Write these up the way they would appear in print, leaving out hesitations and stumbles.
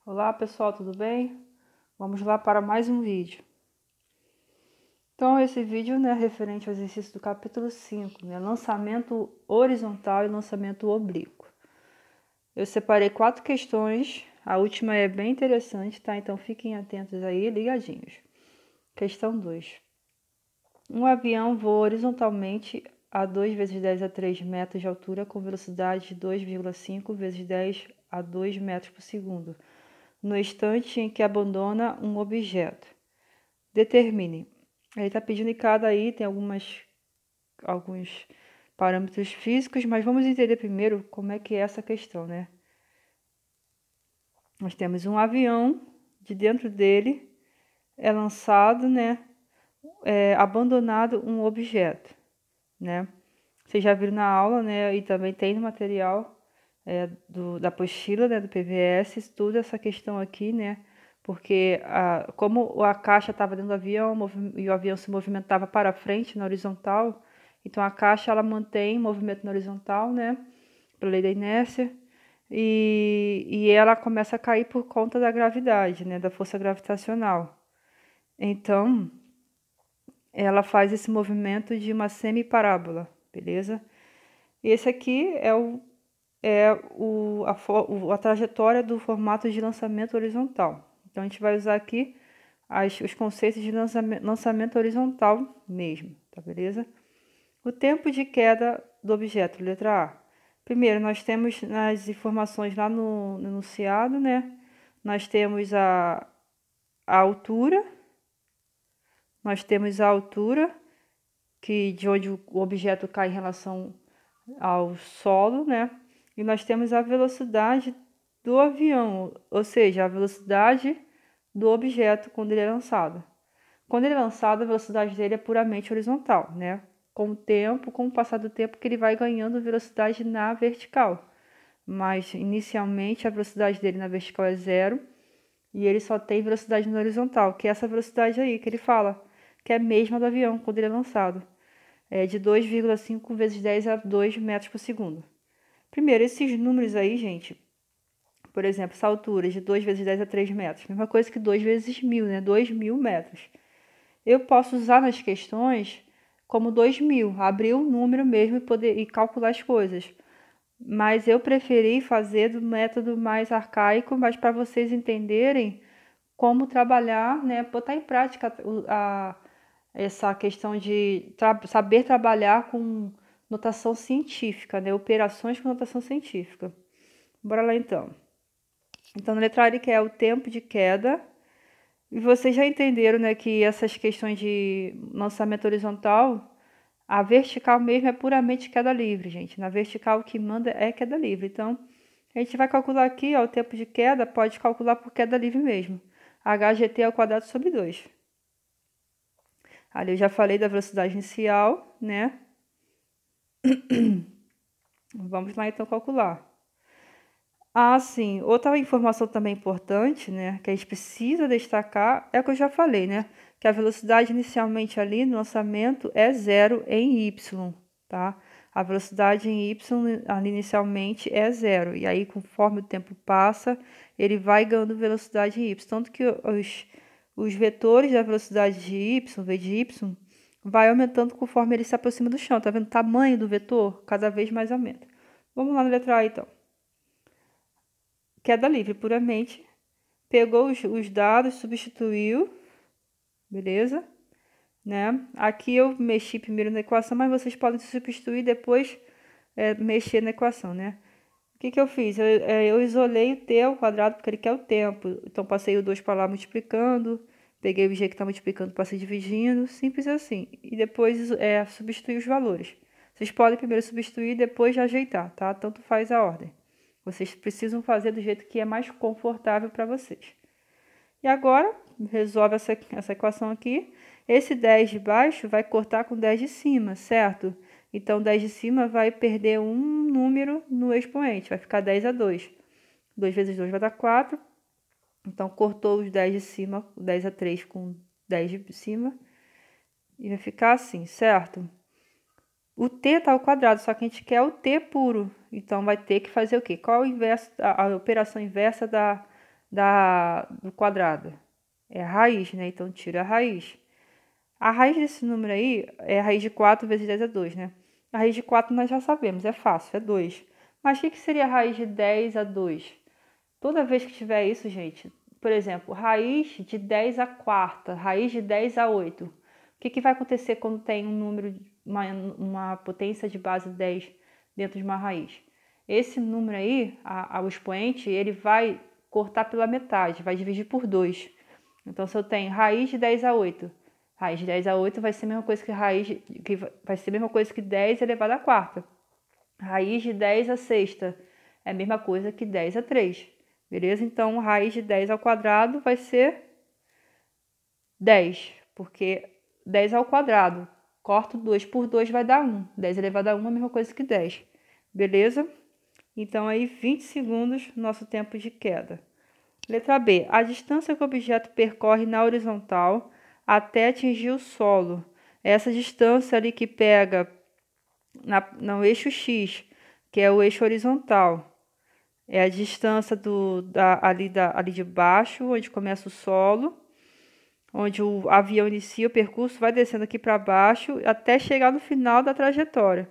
Olá pessoal, tudo bem? Vamos lá para mais um vídeo. Então esse vídeo é referente ao exercício do capítulo 5, lançamento horizontal e lançamento oblíquo. Eu separei 4 questões, a última é bem interessante, tá? Então fiquem atentos aí, ligadinhos. Questão 2. Um avião voa horizontalmente a 2 vezes 10 a 3 metros de altura com velocidade de 2,5 vezes 10 a 2 metros por segundo, no instante em que abandona um objeto. Determine. Ele está pedindo em cada item alguns parâmetros físicos, mas vamos entender primeiro como é que é essa questão, né? Nós temos um avião, de dentro dele é lançado, abandonado um objeto, né? Vocês já viram na aula, né? E também tem no material da apostila, né, do PVS, estuda essa questão aqui, né? Porque como a caixa estava dentro do avião e o avião se movimentava para frente na horizontal, então a caixa ela mantém movimento na horizontal, né? Pela lei da inércia, e ela começa a cair por conta da gravidade, né? Da força gravitacional. Então, ela faz esse movimento de uma semiparábola, beleza? Esse aqui é a trajetória do formato de lançamento horizontal. Então, a gente vai usar aqui os conceitos de lançamento horizontal mesmo, tá beleza? O tempo de queda do objeto, letra A. Primeiro, nós temos nas informações lá no enunciado, né? Nós temos a altura, de onde o objeto cai em relação ao solo, né? E nós temos a velocidade do avião, ou seja, a velocidade do objeto quando ele é lançado. Quando ele é lançado, a velocidade dele é puramente horizontal, né? Com o passar do tempo, que ele vai ganhando velocidade na vertical. Mas, inicialmente, a velocidade dele na vertical é 0 e ele só tem velocidade na horizontal, que é essa velocidade aí que ele fala, que é a mesma do avião quando ele é lançado. É de 2,5 vezes 10 a 2 metros por segundo. Primeiro, esses números aí, gente, por exemplo, essa altura de 2 vezes 10 a 3 metros, mesma coisa que 2 vezes 1000, né? 2.000 metros. Eu posso usar nas questões como 2.000, abrir um número mesmo e calcular as coisas. Mas eu preferi fazer do método mais arcaico, mas para vocês entenderem como trabalhar, né? Botar em prática essa questão de saber trabalhar com notação científica, né? Operações com notação científica. Bora lá então. Então, na letra A, que é o tempo de queda. E vocês já entenderam, né, que essas questões de lançamento horizontal, a vertical mesmo é puramente queda livre, gente. Na vertical o que manda é queda livre. Então, a gente vai calcular aqui, ó, o tempo de queda, pode calcular por queda livre mesmo. HGT ao quadrado sobre 2. Ali eu já falei da velocidade inicial, né? Vamos lá então calcular. Ah, sim. Outra informação também importante, né, que a gente precisa destacar é o que eu já falei, né, que a velocidade inicialmente ali no lançamento é 0 em y, tá? A velocidade em y ali inicialmente é 0, e aí conforme o tempo passa, ele vai ganhando velocidade em y, tanto que os vetores da velocidade de y, v de y, vai aumentando conforme ele se aproxima do chão, tá vendo? O tamanho do vetor cada vez mais aumenta. Vamos lá na letra A, então. Queda livre, puramente. Pegou os dados, substituiu, beleza? Né? Aqui eu mexi primeiro na equação, mas vocês podem substituir e depois mexer na equação, né? O que eu fiz? Eu isolei o t ao quadrado porque ele quer o tempo. Então, passei o 2 para lá multiplicando, peguei o g que está multiplicando, passei dividindo, simples assim. E depois substituir os valores. Vocês podem primeiro substituir e depois ajeitar, tá? Tanto faz a ordem. Vocês precisam fazer do jeito que é mais confortável para vocês. E agora, resolve essa equação aqui. Esse 10 de baixo vai cortar com 10 de cima, certo? Então, 10 de cima vai perder um número no expoente, vai ficar 10 a 2. 2 vezes 2 vai dar 4. Então, cortou os 10 de cima, 10 a 3 com 10 de cima. E vai ficar assim, certo? O t está ao quadrado, só que a gente quer o t puro. Então, vai ter que fazer o quê? Qual a operação inversa do quadrado? É a raiz, né? Então, tira a raiz. A raiz desse número aí é a raiz de 4 vezes 10 é 2, né? A raiz de 4 nós já sabemos, é fácil, é 2. Mas o que seria a raiz de 10 a 2? Toda vez que tiver isso, gente, por exemplo, raiz de 10 a quarta, raiz de 10 a 8. O que vai acontecer quando tem um número, uma potência de base 10 dentro de uma raiz? Esse número aí, o expoente, ele vai cortar pela metade, vai dividir por 2. Então, se eu tenho raiz de 10 a 8, raiz de 10 a 8 vai ser a mesma coisa vai ser a mesma coisa que 10 elevado à quarta. Raiz de 10 a sexta é a mesma coisa que 10 a 3. Beleza? Então, raiz de 10 ao quadrado vai ser 10, porque 10 ao quadrado, corto 2 por 2 vai dar 1. 10 elevado a 1 é a mesma coisa que 10. Beleza? Então, aí 20 segundos, nosso tempo de queda. Letra B. A distância que o objeto percorre na horizontal até atingir o solo. Essa distância ali que pega no eixo X, que é o eixo horizontal. É a distância ali de baixo, onde começa o solo, onde o avião inicia o percurso, vai descendo aqui para baixo até chegar no final da trajetória.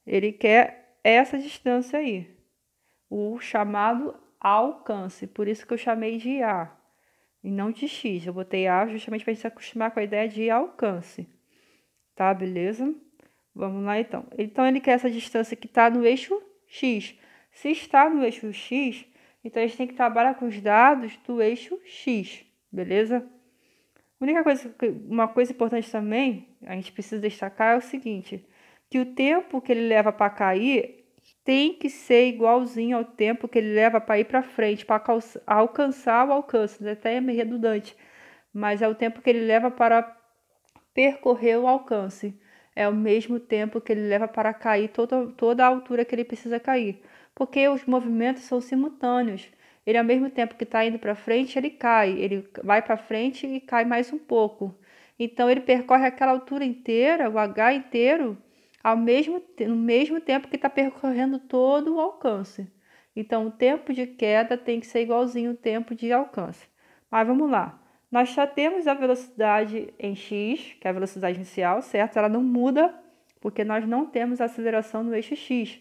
Ele quer essa distância aí, o chamado alcance. Por isso que eu chamei de A e não de X. Eu botei A justamente para a gente se acostumar com a ideia de alcance. Tá, beleza? Vamos lá então. Então ele quer essa distância que está no eixo X. Se está no eixo X, então a gente tem que trabalhar com os dados do eixo X, beleza? Uma coisa importante também, a gente precisa destacar é o seguinte, que o tempo que ele leva para cair tem que ser igualzinho ao tempo que ele leva para ir para frente, para alcançar o alcance, né? Até é meio redundante, mas é o tempo que ele leva para percorrer o alcance. É o mesmo tempo que ele leva para cair toda a altura que ele precisa cair. Porque os movimentos são simultâneos. Ele, ao mesmo tempo que está indo para frente, ele cai. Ele vai para frente e cai mais um pouco. Então, ele percorre aquela altura inteira, o H inteiro, no mesmo tempo que está percorrendo todo o alcance. Então, o tempo de queda tem que ser igualzinho ao tempo de alcance. Mas vamos lá. Nós já temos a velocidade em x, que é a velocidade inicial, certo? Ela não muda porque nós não temos aceleração no eixo x.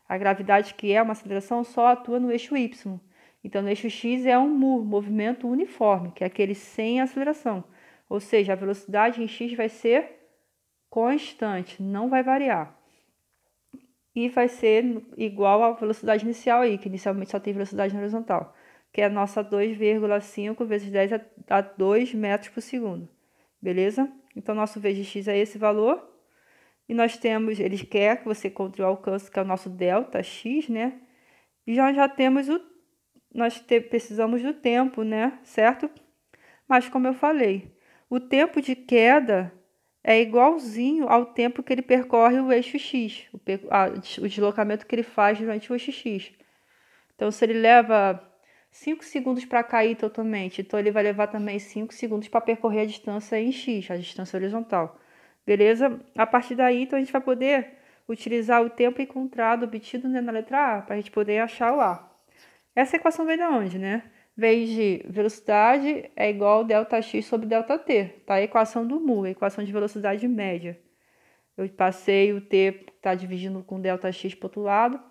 A gravidade, que é uma aceleração, só atua no eixo y. Então, no eixo x é um movimento uniforme, que é aquele sem aceleração. Ou seja, a velocidade em x vai ser constante, não vai variar. E vai ser igual à velocidade inicial aí, que inicialmente só tem velocidade na horizontal, que é a nossa 2,5 vezes 10 a 2 metros por segundo. Beleza? Então, nosso v de x é esse valor. E nós temos, ele quer que você encontre o alcance, que é o nosso delta x, né? E já temos precisamos do tempo, né? Certo? Mas, como eu falei, o tempo de queda é igualzinho ao tempo que ele percorre o eixo x, o deslocamento que ele faz durante o eixo x. Então, se ele leva 5 segundos para cair totalmente, então ele vai levar também 5 segundos para percorrer a distância em x, a distância horizontal. Beleza? A partir daí, então, a gente vai poder utilizar o tempo encontrado obtido, né, na letra A, para a gente poder achar o A. Essa equação vem de onde, né? Vem de velocidade é igual ΔX sobre ΔT, tá? A equação do mu, a equação de velocidade média. Eu passei o T, está dividindo com ΔX para o outro lado.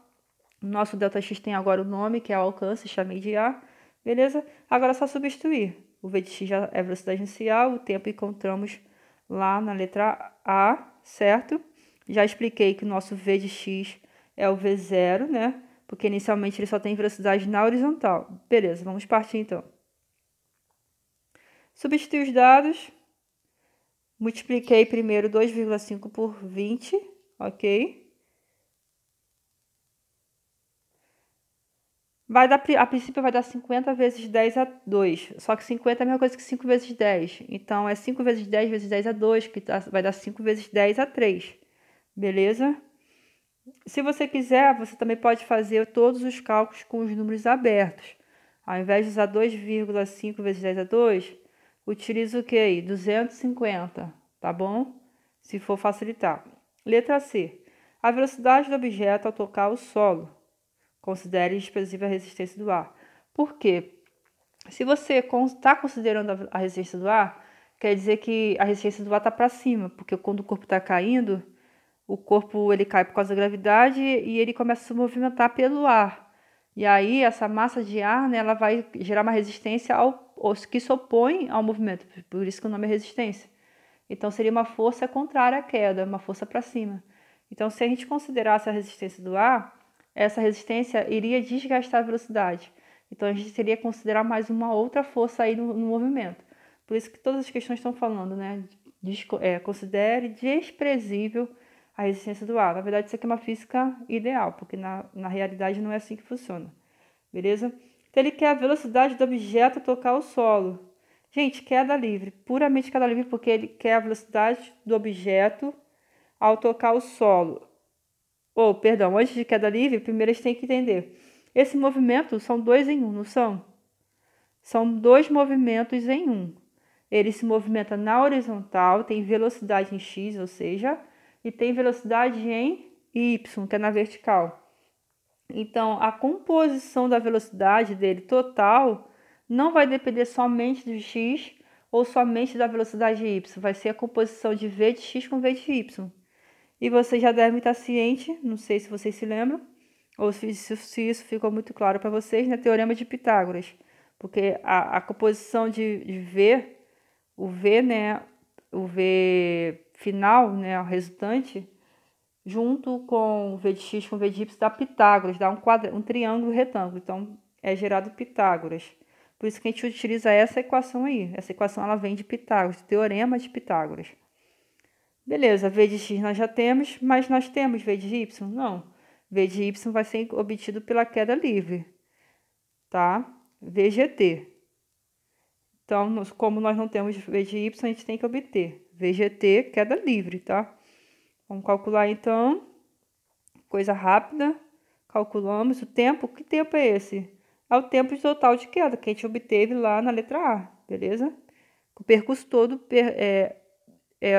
O nosso ΔX tem agora o nome, que é o alcance, chamei de A. Beleza? Agora é só substituir. O V de x já é a velocidade inicial, o tempo encontramos lá na letra A, certo? Já expliquei que o nosso V de x é o V0, né? Porque inicialmente ele só tem velocidade na horizontal. Beleza, vamos partir então. Substituir os dados. Multipliquei primeiro 2,5 por 20, ok? A princípio vai dar 50 vezes 10 a 2, só que 50 é a mesma coisa que 5 vezes 10. Então, é 5 vezes 10 vezes 10 a 2, que vai dar 5 vezes 10 a 3. Beleza? Se você quiser, você também pode fazer todos os cálculos com os números abertos. Ao invés de usar 2,5 vezes 10 a 2, utiliza o que aí? 250, tá bom? Se for facilitar. Letra C. A velocidade do objeto ao tocar o solo. Considere expressiva a resistência do ar. Por quê? Se você está considerando a resistência do ar, quer dizer que a resistência do ar está para cima, porque quando o corpo está caindo, o corpo ele cai por causa da gravidade e ele começa a se movimentar pelo ar. E aí essa massa de ar, né, ela vai gerar uma resistência ao que se opõe ao movimento, por isso que o nome é resistência. Então seria uma força contrária à queda, uma força para cima. Então se a gente considerasse a resistência do ar, essa resistência iria desgastar a velocidade. Então a gente teria que considerar mais uma outra força aí no movimento. Por isso que todas as questões estão falando, né? Considere desprezível a resistência do ar. Na verdade, isso aqui é uma física ideal, porque na realidade não é assim que funciona. Beleza? Então ele quer a velocidade do objeto tocar o solo. Gente, queda livre, puramente queda livre, porque ele quer a velocidade do objeto ao tocar o solo. Perdão, antes de queda livre, primeiro a gente tem que entender. Esse movimento são 2 em 1, não são? São 2 movimentos em um. Ele se movimenta na horizontal, tem velocidade em x, ou seja, e tem velocidade em y, que é na vertical. Então, a composição da velocidade dele total não vai depender somente do x ou somente da velocidade de y. Vai ser a composição de v de x com v de y. E vocês já devem estar cientes, não sei se vocês se lembram, ou se isso ficou muito claro para vocês, né? Teorema de Pitágoras. Porque a composição de V, o V, né? O V final, né? O resultante, junto com o V de x com o V de y, dá Pitágoras, dá um triângulo retângulo. Então, é gerado Pitágoras. Por isso que a gente utiliza essa equação aí. Essa equação ela vem de Pitágoras, do Teorema de Pitágoras. Beleza, V de x nós já temos, mas nós temos V de y? Não. V de y vai ser obtido pela queda livre, tá? VGT. Então, como nós não temos V de y, a gente tem que obter VGT, queda livre, tá? Vamos calcular, então. Coisa rápida. Calculamos o tempo. Que tempo é esse? É o tempo total de queda que a gente obteve lá na letra A, beleza? O percurso todo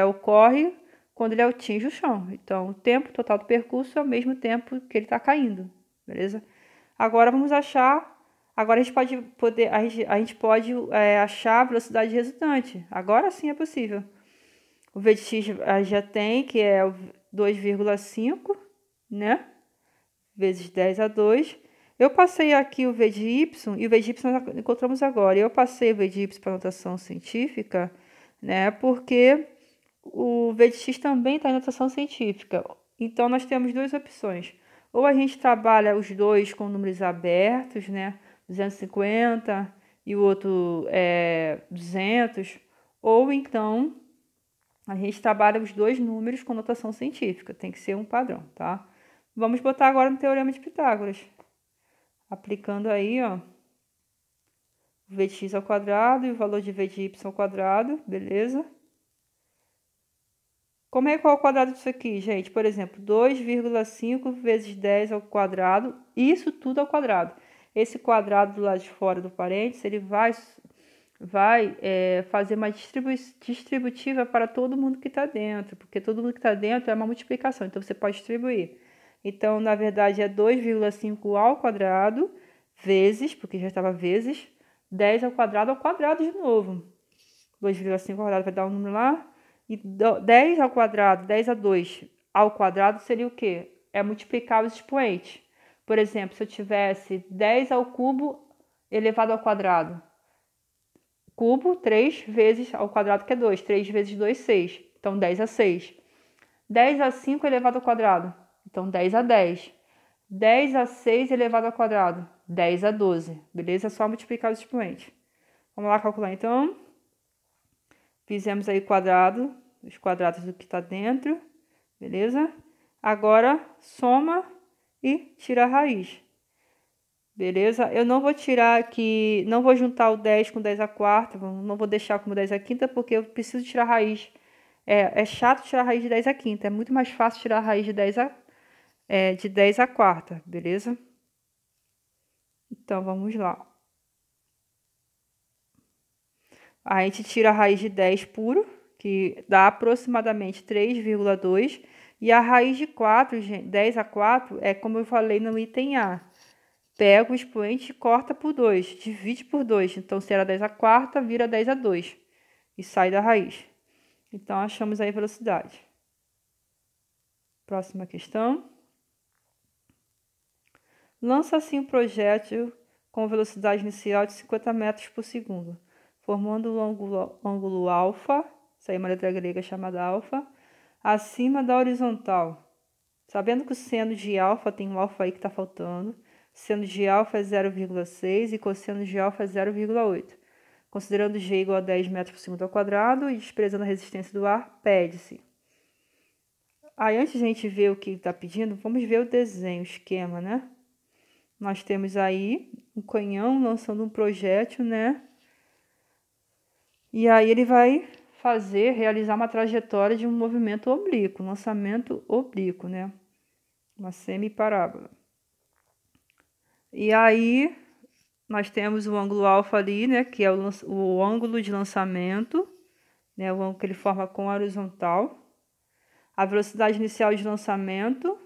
ocorre quando ele atinge o chão. Então, o tempo total do percurso é o mesmo tempo que ele está caindo, beleza? Agora vamos achar. Agora a gente pode achar a velocidade resultante. Agora sim é possível. O V de x já tem, que é o 2,5, né? Vezes 10 a 2. Eu passei aqui o V de y, e o V de y nós encontramos agora. Eu passei o V de y para notação científica, né? Porque o V de x também está em notação científica. Então, nós temos 2 opções. Ou a gente trabalha os dois com números abertos, né? 250 e o outro 200. Ou então, a gente trabalha os dois números com notação científica. Tem que ser um padrão, tá? Vamos botar agora no Teorema de Pitágoras. Aplicando aí, ó, V de x ao quadrado e o valor de V de y ao quadrado, beleza? Como é qual é o quadrado disso aqui, gente? Por exemplo, 2,5 vezes 10 ao quadrado, isso tudo ao quadrado. Esse quadrado do lado de fora do parênteses, ele vai fazer uma distributiva para todo mundo que está dentro, porque todo mundo que está dentro é uma multiplicação, então você pode distribuir. Então, na verdade, é 2,5 ao quadrado vezes, porque já estava vezes, 10 ao quadrado de novo. 2,5 ao quadrado vai dar um número lá. E 10 ao quadrado, 10 a 2 ao quadrado seria o quê? É multiplicar os expoentes. Por exemplo, se eu tivesse 10 ao cubo elevado ao quadrado. Cubo, 3 vezes ao quadrado, que é 2. 3 vezes 2, 6. Então, 10 a 6. 10 a 5 elevado ao quadrado. Então, 10 a 10. 10 a 6 elevado ao quadrado. 10 a 12. Beleza? É só multiplicar os expoentes. Vamos lá calcular, então. Fizemos aí os quadrados do que está dentro. Beleza? Agora, soma e tira a raiz. Beleza? Eu não vou tirar aqui, não vou juntar o 10 com 10 a quarta, não vou deixar como 10 a quinta, porque eu preciso tirar a raiz. É chato tirar a raiz de 10 a quinta, é muito mais fácil tirar a raiz de 10 a quarta, beleza? Então, vamos lá. A gente tira a raiz de 10 puro, que dá aproximadamente 3,2. E a raiz de 4, 10 a 4, é como eu falei no item A. pega o expoente e corta por 2, divide por 2. Então, se era 10 a quarta, vira 10 a 2 e sai da raiz. Então, achamos aí a velocidade. Próxima questão. Lança assim um projétil com velocidade inicial de 50 metros por segundo, formando um ângulo alfa, isso aí é uma letra grega chamada alfa, acima da horizontal. Sabendo que o seno de alfa, tem um alfa aí que está faltando, seno de alfa é 0,6 e cosseno de alfa é 0,8. Considerando g igual a 10 metros por segundo ao quadrado e desprezando a resistência do ar, pede-se. Aí, antes de a gente ver o que está pedindo, vamos ver o desenho, o esquema, né? Nós temos aí um canhão lançando um projétil, né? E aí ele vai realizar uma trajetória de um movimento oblíquo, lançamento oblíquo, né? Uma semiparábola. E aí nós temos o ângulo alfa ali, né? Que é o ângulo de lançamento, né? O ângulo que ele forma com a horizontal. A velocidade inicial de lançamento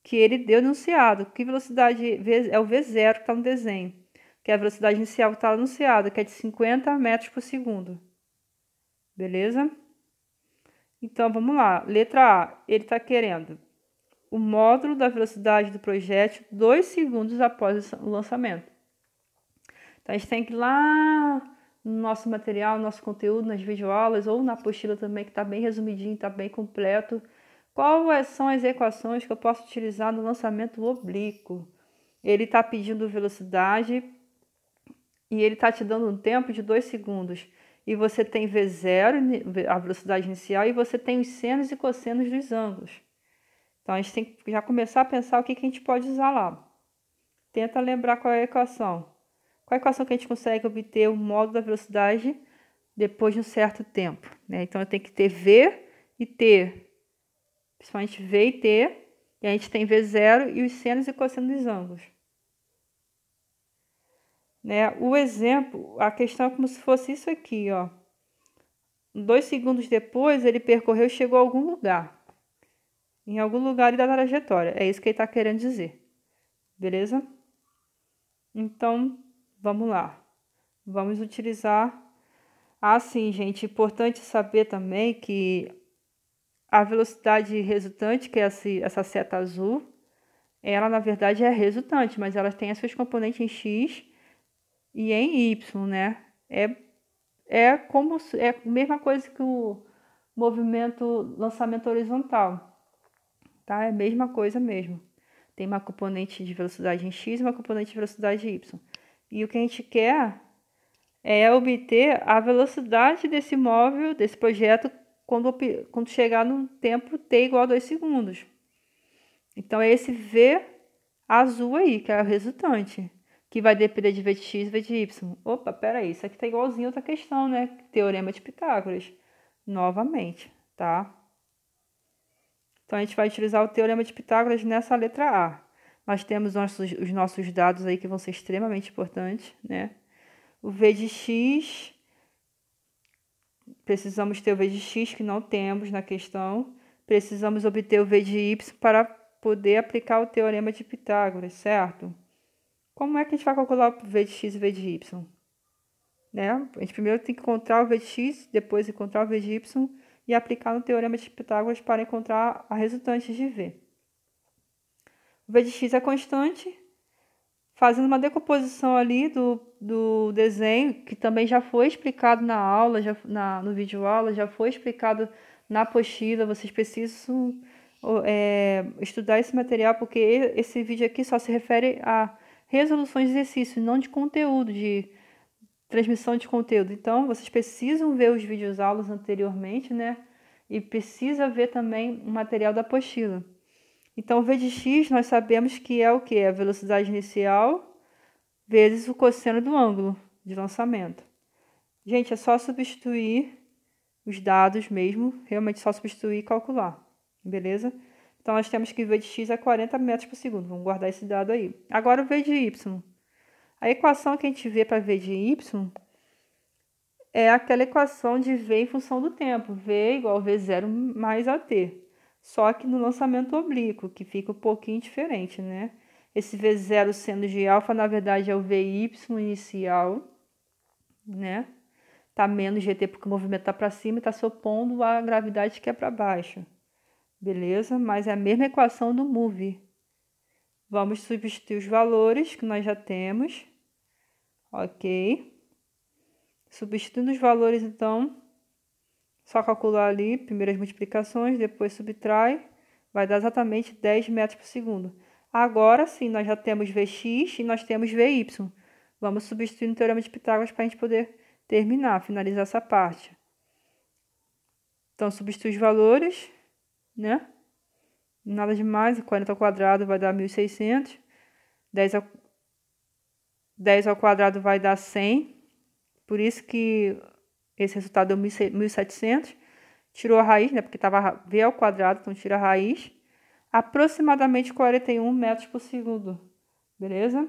que ele deu enunciado. Que velocidade é o V0 que está no desenho, que é a velocidade inicial que está anunciada, que é de 50 metros por segundo. Beleza? Então, vamos lá. Letra A, ele está querendo o módulo da velocidade do projétil 2 segundos após o lançamento. Então, a gente tem que ir lá no nosso material, no nosso conteúdo, nas videoaulas, ou na apostila também, que está bem resumidinho, está bem completo. Quais são as equações que eu posso utilizar no lançamento oblíquo? Ele está pedindo velocidade e ele está te dando um tempo de 2 segundos. E você tem V0, a velocidade inicial, e você tem os senos e cossenos dos ângulos. Então, a gente tem que já começar a pensar o que a gente pode usar lá. Tenta lembrar qual é a equação. Qual é a equação que a gente consegue obter o módulo da velocidade depois de um certo tempo, né? Então, eu tenho que ter V e T. Principalmente V e T. E a gente tem V0 e os senos e cossenos dos ângulos. Né? O exemplo, a questão é como se fosse isso aqui, ó. 2 segundos depois, ele percorreu e chegou a algum lugar. Em algum lugar da trajetória. É isso que ele está querendo dizer. Beleza? Então, vamos lá. Vamos utilizar... sim, gente, importante saber também que a velocidade resultante, que é essa seta azul, ela, na verdade, é resultante, mas ela tem as suas componentes em X e em Y, né? É a mesma coisa que o movimento lançamento horizontal, tá? É a mesma coisa mesmo. Tem uma componente de velocidade em X e uma componente de velocidade em Y. E o que a gente quer é obter a velocidade desse móvel, desse projeto, quando chegar no tempo t igual a 2 segundos. Então, é esse V azul aí, que é o resultante, que vai depender de V de x e V de y. Opa, peraí, isso aqui tá igualzinho a outra questão, né? Teorema de Pitágoras. Novamente, tá? Então, a gente vai utilizar o Teorema de Pitágoras nessa letra A. Nós temos os nossos dados aí que vão ser extremamente importantes, né? O V de x, precisamos ter o V de x, que não temos na questão. Precisamos obter o V de y para poder aplicar o Teorema de Pitágoras, certo? Como é que a gente vai calcular o V de x e V de y? Né? A gente primeiro tem que encontrar o V de x, depois encontrar o V de y e aplicar no Teorema de Pitágoras para encontrar a resultante de V. O V de x é constante, fazendo uma decomposição ali do desenho, que também já foi explicado na aula, no vídeo aula, já foi explicado na apostila. Vocês precisam estudar esse material, porque esse vídeo aqui só se refere a resoluções de exercício, não de conteúdo, de transmissão de conteúdo. Então, vocês precisam ver os vídeos aulas anteriormente, né? E precisa ver também o material da apostila. Então, o V de x nós sabemos que é o quê? A velocidade inicial vezes o cosseno do ângulo de lançamento. Gente, é só substituir os dados mesmo, realmente só substituir e calcular, beleza? Então, nós temos que V de x é 40 metros por segundo. Vamos guardar esse dado aí. Agora, o V de y. A equação que a gente vê para V de y é aquela equação de V em função do tempo. V igual a V0 mais AT. Só que no lançamento oblíquo, que fica um pouquinho diferente, né? Esse V0 sendo de alfa, na verdade, é o VY inicial, né? Tá menos GT porque o movimento tá para cima e tá se opondo à gravidade que é para baixo. Beleza? Mas é a mesma equação do move. Vamos substituir os valores que nós já temos. Ok. Substituindo os valores, então, só calcular ali, primeiras multiplicações, depois subtrai, vai dar exatamente 10 metros por segundo. Agora sim, nós já temos Vx e nós temos Vy. Vamos substituir no Teorema de Pitágoras para a gente poder terminar, finalizar essa parte. Então, substitui os valores, né? Nada demais, 40 ao quadrado vai dar 1.600. 10 ao quadrado vai dar 100. Por isso que esse resultado deu 1.700. Tirou a raiz, né? Porque estava V ao quadrado, então tira a raiz. Aproximadamente 41 metros por segundo. Beleza?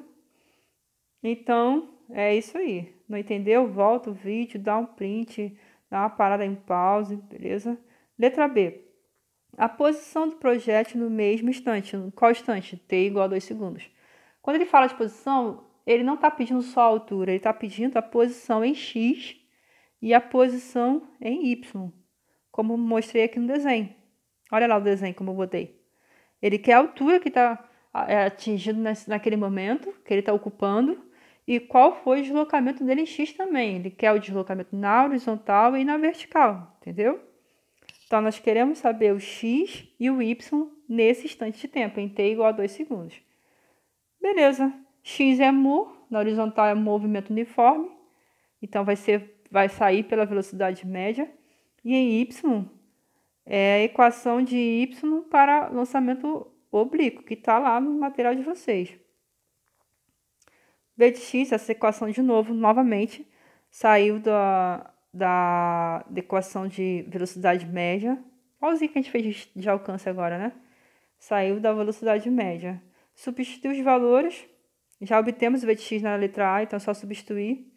Então, é isso aí. Não entendeu? Volta o vídeo, dá um print, dá uma parada em pause, beleza? Letra B. A posição do projétil no mesmo instante. Qual instante? T igual a 2 segundos. Quando ele fala de posição, ele não está pedindo só a altura, ele está pedindo a posição em X e a posição em Y, como mostrei aqui no desenho. Olha lá o desenho como eu botei. Ele quer a altura que está atingindo naquele momento, que ele está ocupando, e qual foi o deslocamento dele em X também. Ele quer o deslocamento na horizontal e na vertical, entendeu? Então, nós queremos saber o X e o Y nesse instante de tempo, em T igual a 2 segundos. Beleza. X é mu, na horizontal é movimento uniforme, então vai sair pela velocidade média. E em Y é a equação de Y para lançamento oblíquo, que está lá no material de vocês. V de X, essa equação de novo, novamente, saiu da equação de velocidade média. Igualzinho que a gente fez de alcance agora, né? Saiu da velocidade média. Substitui os valores. Já obtemos o V de X na letra A, então é só substituir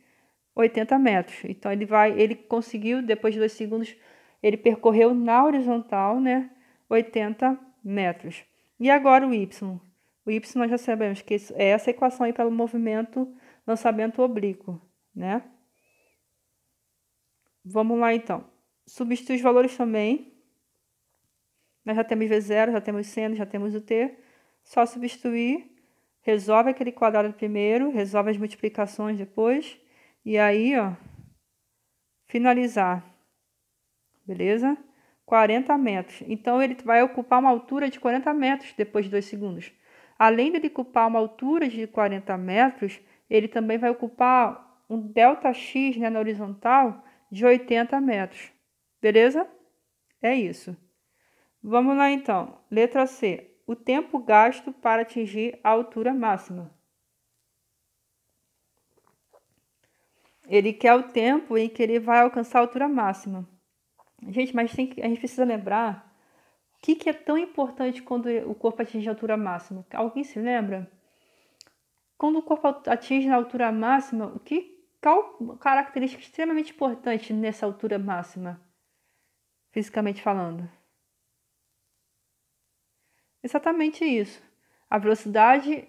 80 metros. Então, ele conseguiu, depois de 2 segundos, ele percorreu na horizontal, né? 80 metros. E agora o Y. O Y nós já sabemos que é essa equação aí para o movimento lançamento oblíquo, né? Vamos lá, então. Substituir os valores também. Nós já temos V0, já temos seno, já temos o T. Só substituir. Resolve aquele quadrado primeiro, resolve as multiplicações depois. E aí, ó, finalizar. Beleza? 40 metros. Então, ele vai ocupar uma altura de 40 metros depois de 2 segundos. Além de ele ocupar uma altura de 40 metros, ele também vai ocupar um ΔX, né, na horizontal de 80 metros. Beleza? É isso. Vamos lá, então. Letra C. O tempo gasto para atingir a altura máxima. Ele quer o tempo em que ele vai alcançar a altura máxima. Gente, mas a gente precisa lembrar o que é tão importante quando o corpo atinge a altura máxima. Alguém se lembra? Quando o corpo atinge a altura máxima, qual característica extremamente importante nessa altura máxima, fisicamente falando? Exatamente isso. A velocidade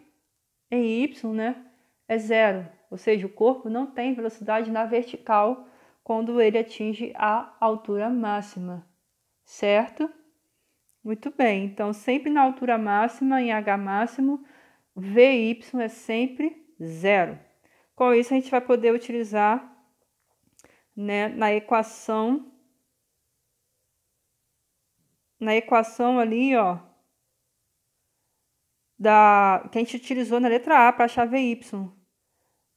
em y, né, é zero. Ou seja, o corpo não tem velocidade na vertical quando ele atinge a altura máxima, certo? Muito bem, então sempre na altura máxima, em H máximo, Vy é sempre zero. Com isso, a gente vai poder utilizar, né, na equação ali, ó, que a gente utilizou na letra A para achar Vy.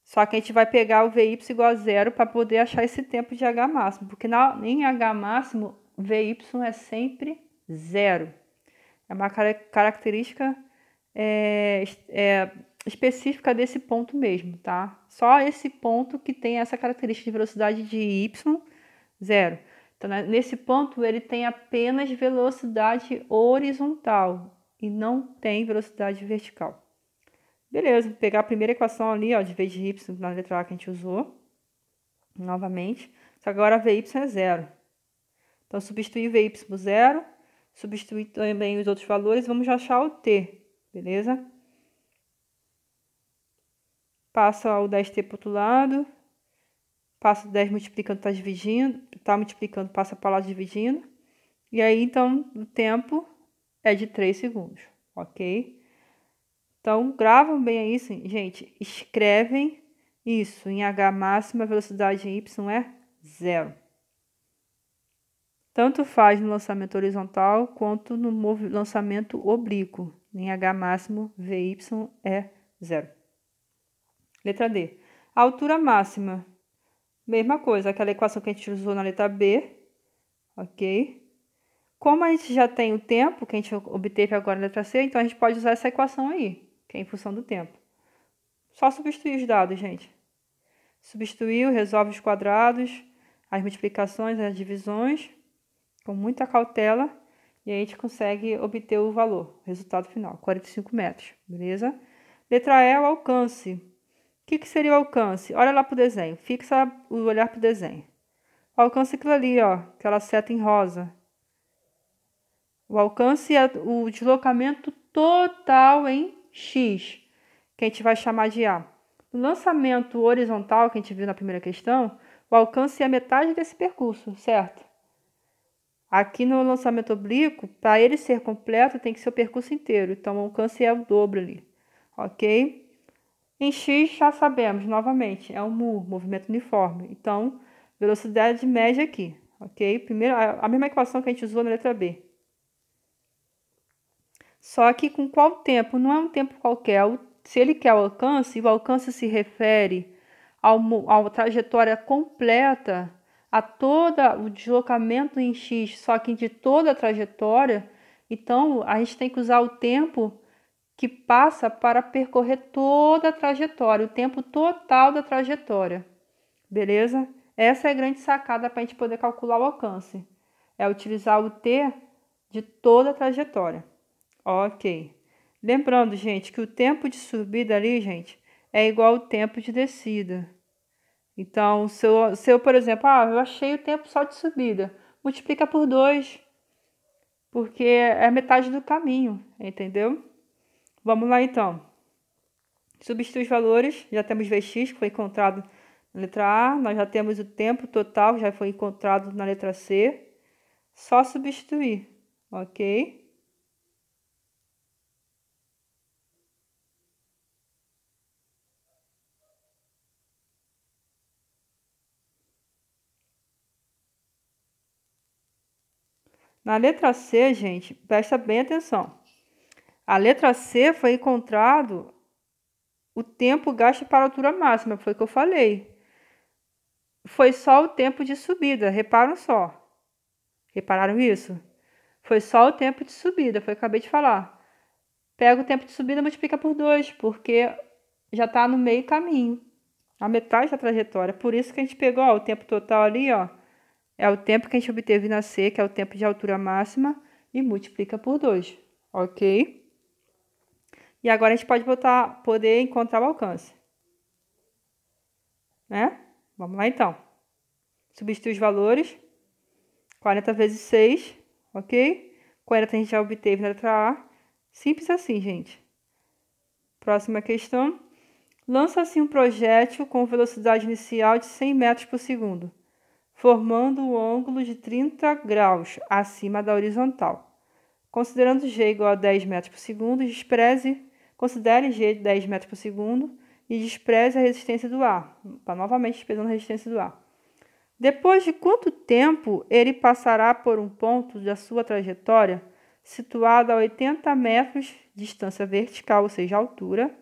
Só que a gente vai pegar o Vy igual a zero para poder achar esse tempo de H máximo, porque em H máximo, Vy é sempre zero. É uma característica específica desse ponto mesmo, tá? Só esse ponto que tem essa característica de velocidade de y, zero. Então, nesse ponto, ele tem apenas velocidade horizontal e não tem velocidade vertical. Beleza, vou pegar a primeira equação ali, ó, de V de y na letra A que a gente usou, novamente. Só que agora Vy é zero. Então, substituir Vy zero, substituir também os outros valores, vamos achar o t, beleza? passa o 10t para o outro lado, passa o 10 multiplicando, está dividindo, está multiplicando, passa para lá dividindo. E aí, então, o tempo é de 3 segundos, ok? Então, gravam bem aí, gente, escrevem isso em H máximo, a velocidade em Y é 0. Tanto faz no lançamento horizontal quanto no lançamento oblíquo. Em H máximo, VY é 0. Letra D. A altura máxima. Mesma coisa, aquela equação que a gente usou na letra B. Ok? Como a gente já tem o tempo que a gente obteve agora na letra C, então a gente pode usar essa equação aí, que é em função do tempo. Só substituir os dados, gente. Substituiu, resolve os quadrados, as multiplicações, as divisões, com muita cautela, e a gente consegue obter o valor, o resultado final, 45 metros, beleza? Letra E, o alcance. O que seria o alcance? Olha lá para o desenho, fixa o olhar para o desenho. O alcance é aquilo ali, ó, aquela seta em rosa. O alcance é o deslocamento total em X, que a gente vai chamar de A. No lançamento horizontal, que a gente viu na primeira questão, o alcance é a metade desse percurso, certo? Aqui no lançamento oblíquo, para ele ser completo, tem que ser o percurso inteiro. Então, o alcance é o dobro ali, ok? Em X, já sabemos, novamente, é um mu, movimento uniforme. Então, velocidade média aqui, ok? Primeiro, a mesma equação que a gente usou na letra B. Só que com qual tempo? Não é um tempo qualquer. Se ele quer o alcance se refere à trajetória completa, a todo o deslocamento em X, só que de toda a trajetória. Então, a gente tem que usar o tempo que passa para percorrer toda a trajetória, o tempo total da trajetória. Beleza? Essa é a grande sacada para a gente poder calcular o alcance. É utilizar o T de toda a trajetória. Ok. Lembrando, gente, que o tempo de subida ali, gente, é igual ao tempo de descida. Então, se eu, por exemplo, eu achei o tempo só de subida, multiplica por 2, porque é metade do caminho, entendeu? Vamos lá, então. Substitui os valores, já temos Vx, que foi encontrado na letra A, nós já temos o tempo total, que já foi encontrado na letra C. Só substituir, ok? Na letra C, gente, presta bem atenção. A letra C foi encontrado o tempo gasto para a altura máxima, foi o que eu falei. Foi só o tempo de subida, reparam só. Repararam isso? Foi só o tempo de subida, foi o que eu acabei de falar. Pega o tempo de subida e multiplica por 2, porque já está no meio caminho, a metade da trajetória. Por isso que a gente pegou o tempo total ali, ó, é o tempo que a gente obteve na C, que é o tempo de altura máxima, e multiplica por 2, ok? E agora a gente pode poder encontrar o alcance, né? Vamos lá, então. Substitui os valores. 40 vezes 6, ok? 40 a gente já obteve na letra A. Simples assim, gente. Próxima questão. Lança-se um projétil com velocidade inicial de 100 metros por segundo, formando um ângulo de 30 graus acima da horizontal. Considerando G igual a 10 metros por segundo, considere G de 10 metros por segundo e despreze a resistência do ar. Está novamente desprezando a resistência do ar. Depois de quanto tempo ele passará por um ponto da sua trajetória situado a 80 metros de distância vertical, ou seja, altura,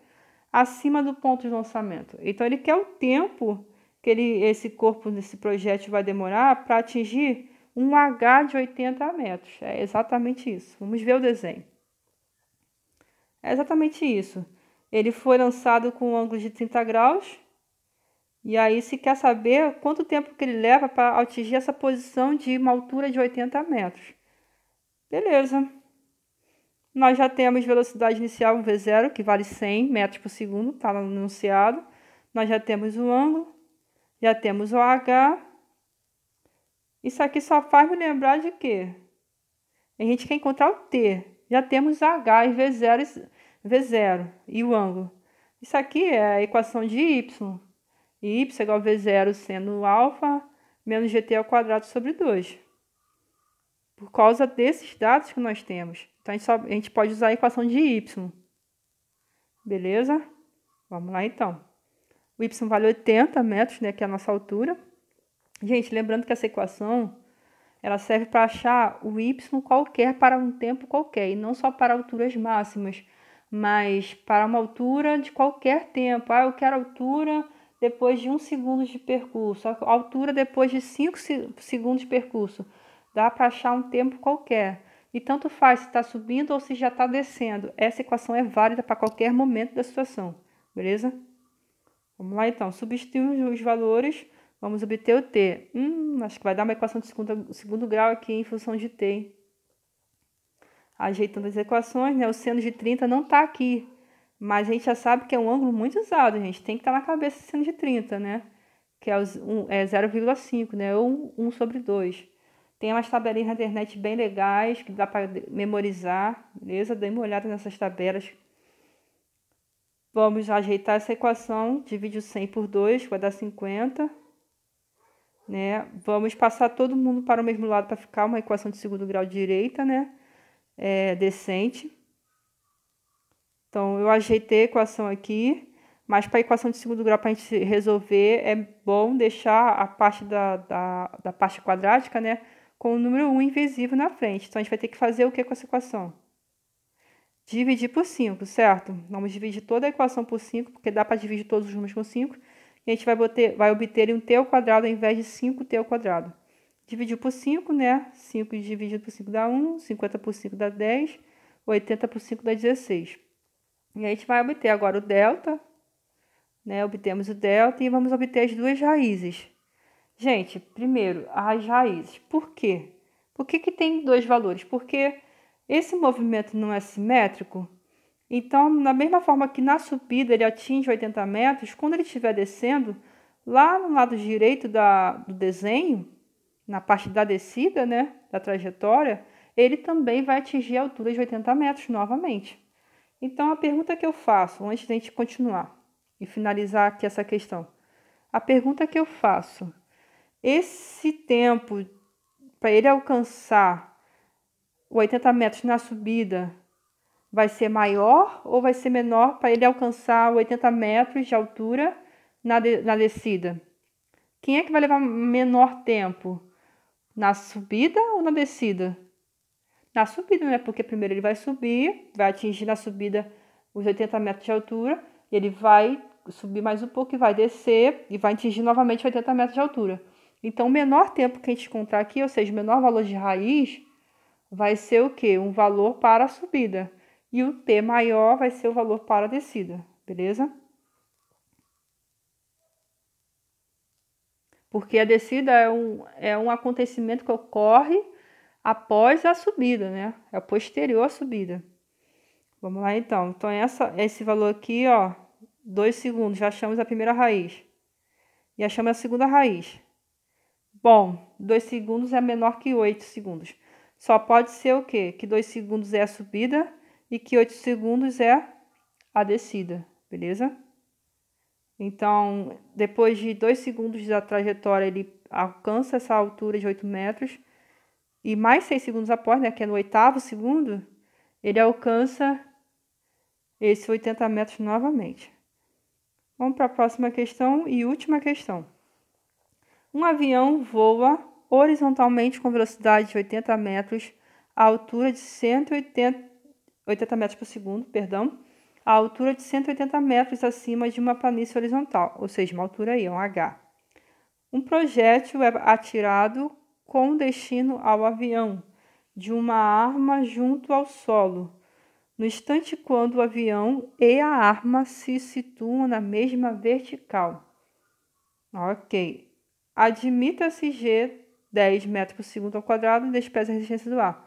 acima do ponto de lançamento? Então, ele quer o tempo que esse corpo desse projétil vai demorar para atingir um H de 80 metros. É exatamente isso. Vamos ver o desenho. É exatamente isso. Ele foi lançado com um ângulo de 30 graus. E aí, se quer saber quanto tempo que ele leva para atingir essa posição de uma altura de 80 metros. Beleza. Nós já temos velocidade inicial, um V0, que vale 100 metros por segundo, está no enunciado. Nós já temos o ângulo, já temos o H. Isso aqui só faz me lembrar de quê? A gente quer encontrar o T. Já temos H e V0 e o ângulo. Isso aqui é a equação de y. E y é igual a v0 sendo alfa menos gt ao quadrado sobre 2. Por causa desses dados que nós temos. Então, a gente pode usar a equação de y. Beleza? Vamos lá, então. O y vale 80 metros, né, que é a nossa altura. Gente, lembrando que essa equação, ela serve para achar o y qualquer para um tempo qualquer. E não só para alturas máximas, mas para uma altura de qualquer tempo. Eu quero altura depois de 1 segundo de percurso. A altura depois de 5 segundos de percurso. Dá para achar um tempo qualquer. E tanto faz se está subindo ou se já está descendo. Essa equação é válida para qualquer momento da situação. Beleza? Vamos lá, então. Substituir os valores. Vamos obter o t. Acho que vai dar uma equação de segundo grau aqui em função de t. Hein? Ajeitando as equações, né? O seno de 30 não está aqui. Mas a gente já sabe que é um ângulo muito usado, gente. Tem que estar na cabeça esse seno de 30, né? Que é 0,5, né? Ou 1 sobre 2. Tem umas tabelinhas na internet bem legais, que dá para memorizar, beleza? Dê uma olhada nessas tabelas. Vamos ajeitar essa equação. Divide o 100 por 2, vai dar 50. Né? Vamos passar todo mundo para o mesmo lado para ficar uma equação de segundo grau direita, né? Decente. Então, eu ajeitei a equação aqui, mas para a equação de segundo grau, para a gente resolver, é bom deixar a parte da parte quadrática, né? Com o número 1 invisível na frente. Então, a gente vai ter que fazer o que com essa equação? Dividir por 5, certo? Vamos dividir toda a equação por 5, porque dá para dividir todos os números com 5. E a gente vai obter um t ao quadrado ao invés de 5t ao quadrado. Dividir por 5, né? 5 dividido por 5 dá 1, 50 por 5 dá 10, 80 por 5 dá 16. E a gente vai obter agora o delta, né? Obtemos o delta e vamos obter as duas raízes. Gente, primeiro, as raízes. Por quê? Por que tem dois valores? Porque esse movimento não é simétrico. Então, da mesma forma que na subida ele atinge 80 metros, quando ele estiver descendo, lá no lado direito do desenho, na parte da descida, né, da trajetória, ele também vai atingir a altura de 80 metros novamente. Então, a pergunta que eu faço, antes de a gente continuar e finalizar aqui essa questão, a pergunta que eu faço, esse tempo para ele alcançar 80 metros na subida vai ser maior ou vai ser menor para ele alcançar 80 metros de altura na descida? Quem é que vai levar menor tempo? Na subida ou na descida? Na subida, né? Porque primeiro ele vai subir, vai atingir na subida os 80 metros de altura, ele vai subir mais um pouco e vai descer e vai atingir novamente 80 metros de altura. Então, o menor tempo que a gente encontrar aqui, ou seja, o menor valor de raiz, vai ser o quê? Um valor para a subida. E o t maior vai ser o valor para a descida, beleza? Porque a descida é um acontecimento que ocorre após a subida, né? É posterior à subida. Vamos lá, então. Então, esse valor aqui, ó, 2 segundos, já achamos a primeira raiz. E achamos a segunda raiz. Bom, 2 segundos é menor que 8 segundos. Só pode ser o quê? Que 2 segundos é a subida e que 8 segundos é a descida, beleza? Então, depois de 2 segundos da trajetória, ele alcança essa altura de 8 metros. E mais 6 segundos após, né, que é no 8º segundo, ele alcança esses 80 metros novamente. Vamos para a próxima questão e última questão. Um avião voa horizontalmente com velocidade de 80 metros, a altura de 80 metros por segundo, perdão, a altura de 180 metros acima de uma planície horizontal, ou seja, uma altura aí, um H. Um projétil é atirado com destino ao avião de uma arma junto ao solo, no instante quando o avião e a arma se situam na mesma vertical. Ok. Admita-se G 10 metros por segundo ao quadrado e despesa a resistência do ar.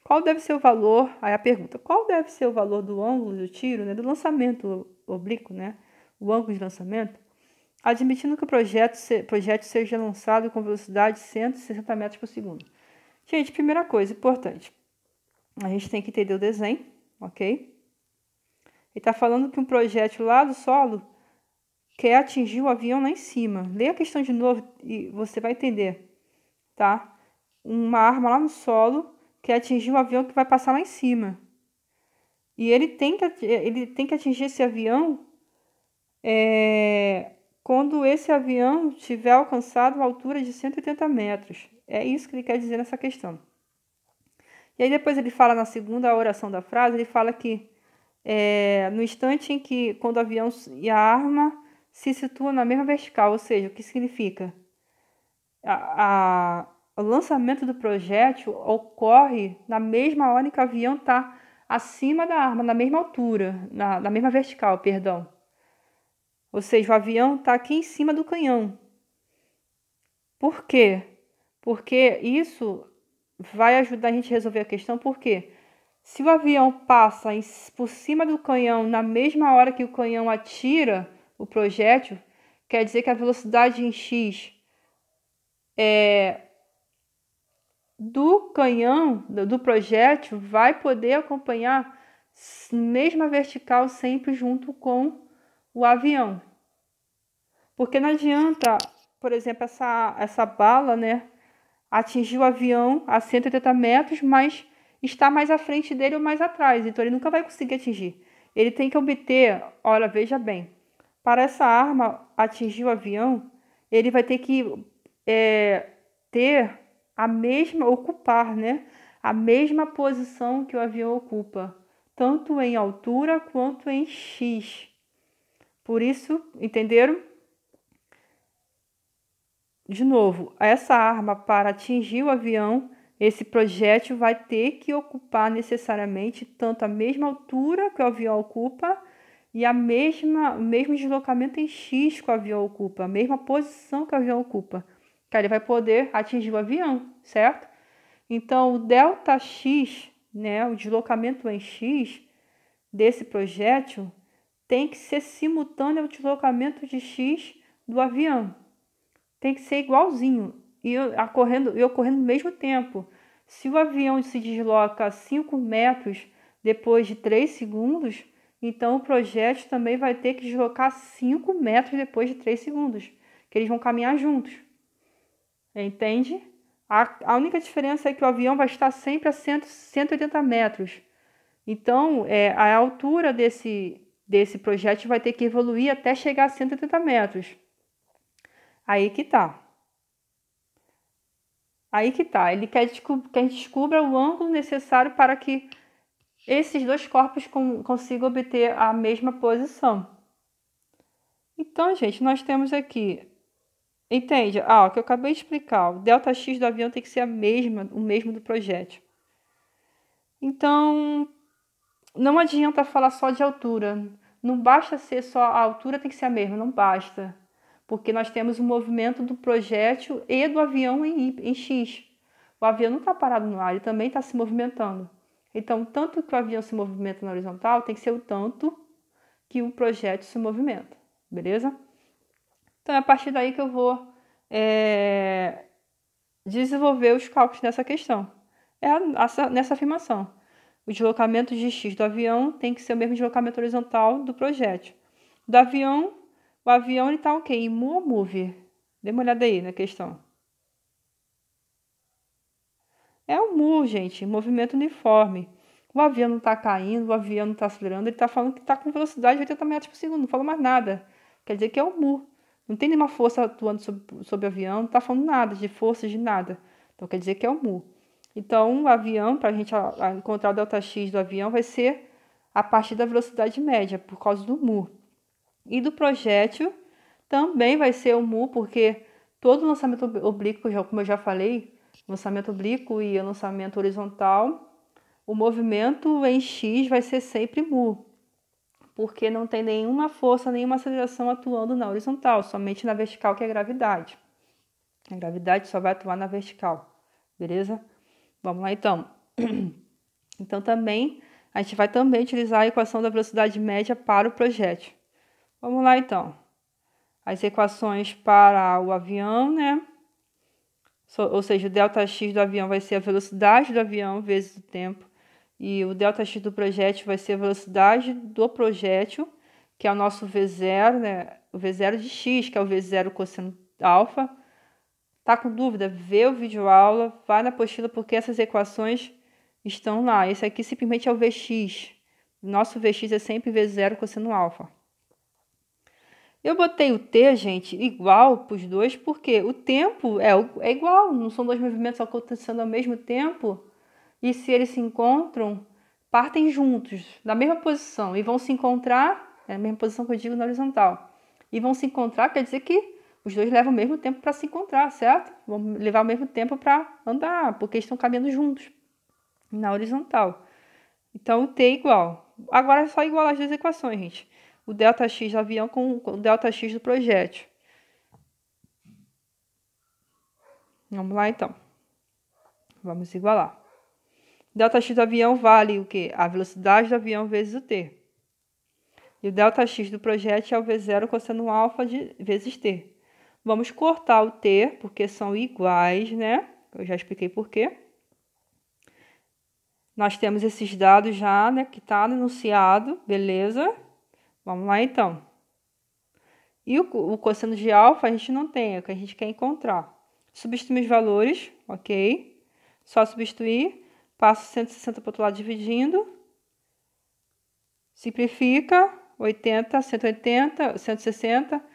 Qual deve ser o valor? Aí a pergunta, qual deve ser o valor do ângulo do tiro, né, do lançamento oblíquo, né, o ângulo de lançamento, admitindo que o projétil seja lançado com velocidade de 160 metros por segundo. Gente, primeira coisa importante, a gente tem que entender o desenho, ok? está falando que um projétil lá do solo quer atingir o avião lá em cima. Lê a questão de novo e você vai entender, tá? Uma arma lá no solo quer atingir o avião que vai passar lá em cima. E ele tem que atingir esse avião quando esse avião tiver alcançado uma altura de 180 metros. É isso que ele quer dizer nessa questão. E aí depois ele fala na segunda oração da frase, ele fala que no instante em que, quando o avião e a arma se situam na mesma vertical, ou seja, o que significa? O lançamento do projétil ocorre na mesma hora em que o avião está acima da arma, na mesma altura, na mesma vertical, perdão. Ou seja, o avião está aqui em cima do canhão. Por quê? Porque isso vai ajudar a gente a resolver a questão, porque se o avião passa por cima do canhão na mesma hora que o canhão atira o projétil, quer dizer que a velocidade em x do canhão, do projétil, vai poder acompanhar mesma vertical sempre junto com o avião. Porque não adianta, por exemplo, essa bala, né, atingir o avião a 180 metros, mas está mais à frente dele ou mais atrás. Então, ele nunca vai conseguir atingir. Ele tem que obter, olha, veja bem, para essa arma atingir o avião, ele vai ter que ter ocupar, né, a mesma posição que o avião ocupa, tanto em altura quanto em x. Por isso, entenderam? De novo, essa arma, para atingir o avião, esse projétil vai ter que ocupar necessariamente tanto a mesma altura que o avião ocupa e o mesmo deslocamento em x que o avião ocupa, a mesma posição que o avião ocupa, que ele vai poder atingir o avião, certo? Então, o ΔX, né, o deslocamento em x desse projétil, tem que ser simultâneo ao deslocamento de x do avião. Tem que ser igualzinho e ocorrendo no mesmo tempo. Se o avião se desloca 5 metros depois de 3 segundos, então o projétil também vai ter que deslocar 5 metros depois de 3 segundos, que eles vão caminhar juntos. Entende? A única diferença é que o avião vai estar sempre a 180 metros. Então, a altura desse projétil vai ter que evoluir até chegar a 180 metros. Aí que tá. Ele quer que a gente descubra o ângulo necessário para que esses dois corpos consigam obter a mesma posição. Então, gente, nós temos aqui, entende? O que eu acabei de explicar, o ΔX do avião tem que ser o mesmo do projétil. Então, não adianta falar só de altura. Não basta ser só a altura tem que ser a mesma, não basta. Porque nós temos o movimento do projétil e do avião em x. O avião não está parado no ar, ele também está se movimentando. Então, tanto que o avião se movimenta na horizontal, tem que ser o tanto que o projétil se movimenta, beleza? Então, é a partir daí que eu vou desenvolver os cálculos nessa questão. Nessa afirmação. O deslocamento de x do avião tem que ser o mesmo deslocamento horizontal do projétil. Do avião, o avião está o quê? Em mu ou move? Dê uma olhada aí na questão. É o mu, gente, movimento uniforme. O avião não está caindo, o avião não está acelerando, ele está falando que está com velocidade de 80 metros por segundo, não falou mais nada. Quer dizer que é o mu. Não tem nenhuma força atuando sobre o avião, não está falando nada de força, de nada. Então quer dizer que é o mu. Então o avião, para a gente encontrar o ΔX do avião, vai ser a partir da velocidade média, por causa do mu. E do projétil também vai ser o mu, porque todo lançamento oblíquo, como eu já falei, lançamento oblíquo e lançamento horizontal, o movimento em x vai ser sempre mu, porque não tem nenhuma força, nenhuma aceleração atuando na horizontal, somente na vertical, que é a gravidade. A gravidade só vai atuar na vertical, beleza? Vamos lá, então. Então, também, a gente vai também utilizar a equação da velocidade média para o projétil. Vamos lá, então. As equações para o avião, né? Ou seja, o ΔX do avião vai ser a velocidade do avião vezes o tempo. E o ΔX do projétil vai ser a velocidade do projétil, que é o nosso V0, né? O V0 de x, que é o V0 cosseno alfa. Tá com dúvida? Vê o vídeo aula, vai na apostila, porque essas equações estão lá. Esse aqui simplesmente é o Vx. Nosso Vx é sempre V0 cosseno alfa. Eu botei o t, gente, igual para os dois, porque o tempo é igual, não são dois movimentos acontecendo ao mesmo tempo. E se eles se encontram, partem juntos, na mesma posição, e vão se encontrar, é a mesma posição que eu digo na horizontal, e vão se encontrar, quer dizer que os dois levam o mesmo tempo para se encontrar, certo? Vão levar o mesmo tempo para andar, porque estão caminhando juntos, na horizontal. Então, o t é igual. Agora é só igualar as duas equações, gente. O ΔX do avião com o ΔX do projétil. Vamos lá, então. Vamos igualar. ΔX do avião vale o quê? A velocidade do avião vezes o t. E o ΔX do projétil é o V0 cosseno alfa vezes t. Vamos cortar o t, porque são iguais, né? Eu já expliquei por quê. Nós temos esses dados já, né? Que está enunciado, beleza? Vamos lá, então. E o cosseno de alfa a gente não tem, é o que a gente quer encontrar. Substituir os valores, ok? Só substituir. Passo 160 para o outro lado dividindo. Simplifica. 80, 180, 160.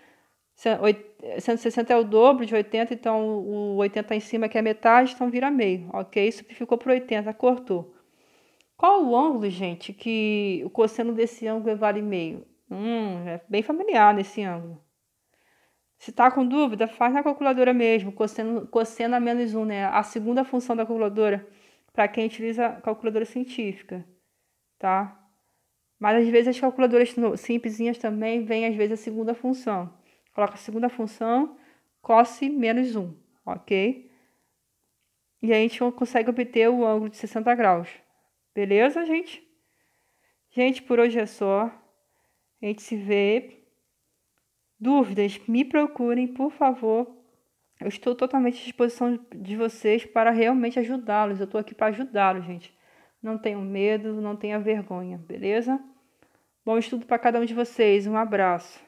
160 é o dobro de 80, então o 80 em cima que é metade, então vira meio, ok? Simplificou por 80, cortou. Qual o ângulo, gente, que o cosseno desse ângulo vale meio? É bem familiar nesse ângulo. Se tá com dúvida, faz na calculadora mesmo, cosseno a menos 1, né? A segunda função da calculadora, para quem utiliza a calculadora científica, tá? Mas às vezes as calculadoras simplesinhas também vêm às vezes a segunda função. Coloca a segunda função, cosse menos 1, ok? E aí a gente consegue obter o ângulo de 60 graus. Beleza, gente? Gente, por hoje é só. A gente se vê. Dúvidas, me procurem, por favor. Eu estou totalmente à disposição de vocês para realmente ajudá-los. Eu estou aqui para ajudá-los, gente. Não tenham medo, não tenham vergonha, beleza? Bom estudo para cada um de vocês. Um abraço.